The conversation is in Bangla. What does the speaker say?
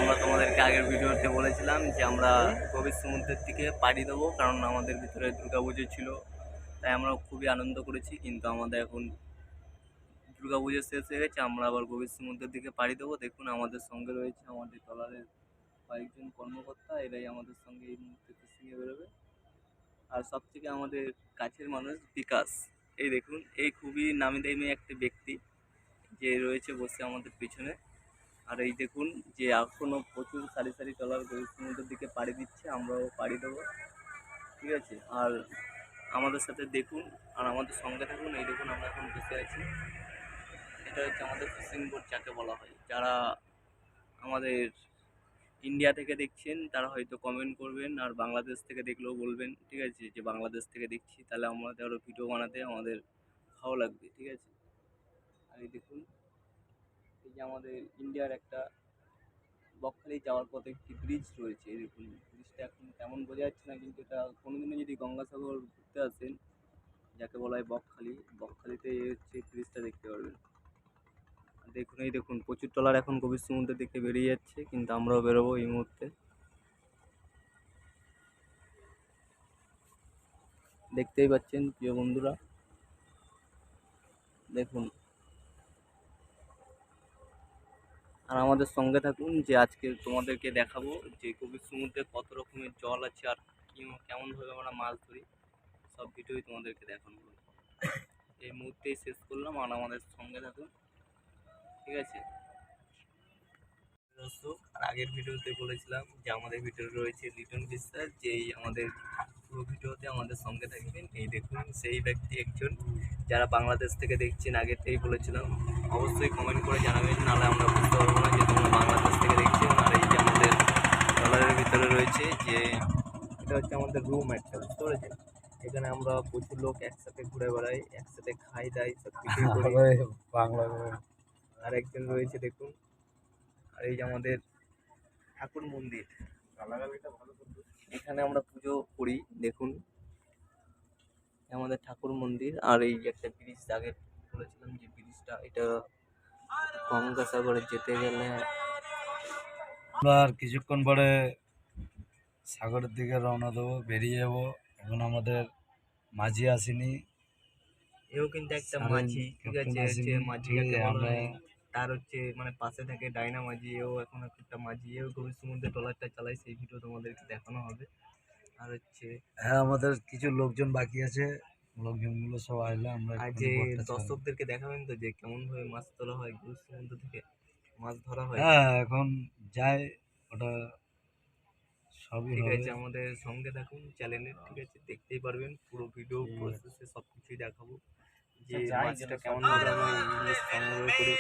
আমরা তোমাদেরকে আগের ভিডিওতে বলেছিলাম যে আমরা গভীর সমুদ্রের দিকে পাড়ি দেবো, কারণ আমাদের ভিতরে দুর্গাপুজো ছিল, তাই আমরা খুবই আনন্দ করেছি। কিন্তু আমাদের এখন দুর্গাপুজো শেষ হয়ে গেছে, আমরা আবার গভীর সমুদ্রের দিকে পাড়ি দেবো। দেখুন আমাদের সঙ্গে রয়েছে আমাদের ট্রলারের কয়েকজন কর্মকর্তা, এরাই আমাদের সঙ্গে এই মুহূর্তে ফিশিংয়ে বেরোবে। আর সব থেকে আমাদের কাছের মানুষ বিকাশ, এই দেখুন এই খুবই নামি দামি একটি ব্যক্তি যে রয়েছে বসে আমাদের পিছনে। আর এই দেখুন যে এখনও প্রচুর সারি সারি ট্রলার গভীর সমুদ্রের দিকে পাড়ি দিচ্ছে, আমরাও পাড়ি দেবো, ঠিক আছে। আর আমাদের সাথে দেখুন আর আমাদের সঙ্গে থাকুন। এই দেখুন আমরা এখন বসে আছি, এটা হচ্ছে আমাদের ফিশিং বোট যাকে বলা হয়। যারা আমাদের ইন্ডিয়া থেকে দেখছেন তারা হয়তো কমেন্ট করবেন, আর বাংলাদেশ থেকে দেখলেও বলবেন, ঠিক আছে, যে বাংলাদেশ থেকে দেখছি, তাহলে আমাদের আরও ভিডিও বানাতে আমাদের ভালো লাগবে, ঠিক আছে। আর এই দেখুন এই যে আমাদের ইন্ডিয়ার একটা বকখালি যাওয়ার পথে একটি ব্রিজ রয়েছে। এই দেখুন ব্রিজটা এখন তেমন বোঝা যাচ্ছে না, কিন্তু এটা কোনোদিনও যদি গঙ্গাসাগর ঘুরতে আসেন, যাকে বলা হয় বকখালি, বকখালিতে হচ্ছে ব্রিজটা দেখতে পারবেন। দেখুন এই দেখুন প্রচুর ট্রলার এখন গভীর সমুদ্রের দিকে বেরিয়ে যাচ্ছে, কিন্তু আমরাও বেরোবো এই মুহূর্তে। দেখতেই পাচ্ছেন প্রিয় বন্ধুরা, দেখুন। আর আমাদের সঙ্গে থাকুন, যে আজকে তোমাদেরকে দেখাবো যে গভীর সমুদ্রে কত রকমের জল আছে আর কেমনভাবে আমরা মাছ ধরি, সব ভিডিওই তোমাদেরকে দেখানো হবে। এই মুহূর্তেই শেষ করলাম, আর আমাদের সঙ্গে থাকুন, ঠিক আছে। আর আগের ভিডিওতে বলেছিলাম যে আমাদের ভিডিও রয়েছে লিটন বিশ্বাস, যেই আমাদের পুরো ভিডিওতে আমাদের সঙ্গে থাকবেন। এই দেখুন সেই ব্যক্তি একজন, যারা বাংলাদেশ থেকে দেখছেন, আগেতেই বলেছিলাম। অবশ্যই কমেন্ট করে জানাবেন, নাহলে আমরা বুঝতে পারবো না যে তোমরা বাংলাদেশ থেকে দেখছেন। আর এই যে আমাদের ট্রলারের ভিতরে রয়েছে যে এটা হচ্ছে আমাদের রুম একটা, বুঝতে পেরেছেন। এখানে আমরা প্রচুর লোক একসাথে ঘুরে বেড়াই, একসাথে খাই দাই, সব কিছুই করি। বাংলা আর একজন রয়েছে দেখুন। আর এই যে আমাদের ঠাকুর মন্দির, এখানে আমরা পুজো করি, দেখুন আমাদের ঠাকুর মন্দির। আর এই যে একটা ব্রিজ, আগে বলেছিলাম যে ব্রিজটা, এটা গঙ্গাসাগরে যেতে গেলে আমরা আর কিছুক্ষণ পরে সাগরের দিকে রওনা দেবো, বেরিয়ে যাবো। এখন আমাদের মাঝি আসেনি, এও কিন্তু একটা মাঝি, ঠিক আছে, হচ্ছে মাঝি আমরা তার হচ্ছে মানে পাশে থাকে ডাইনা মাঝি, এও এখন একটা মাঝি, এও গভীর সমুদ্রে ট্রলারটা চালায়, সেই ভিডিও তোমাদেরকে দেখানো হবে। আর হচ্ছে হ্যাঁ, আমাদের কিছু লোকজন বাকি আছে, লোকজনগুলো সব আসলে আমরা আর যে দর্শকদেরকে দেখাবেন তো যে কেমন ভাবে মাছ তোলা হয়, গভীর সমুদ্র থেকে মাছ ধরা হয়। হ্যাঁ, এখন যাই ওটা সবই ঠিক হবে। আছে, আমাদের সঙ্গে থাকুন চ্যানেলের, ঠিক আছে, দেখতেই পারবেন পুরো ভিডিও প্রসেসে সব কিছুই দেখাবো, যে মাছটা কেমন ভাবে আমরা ইলিশ সংগ্রহ করি।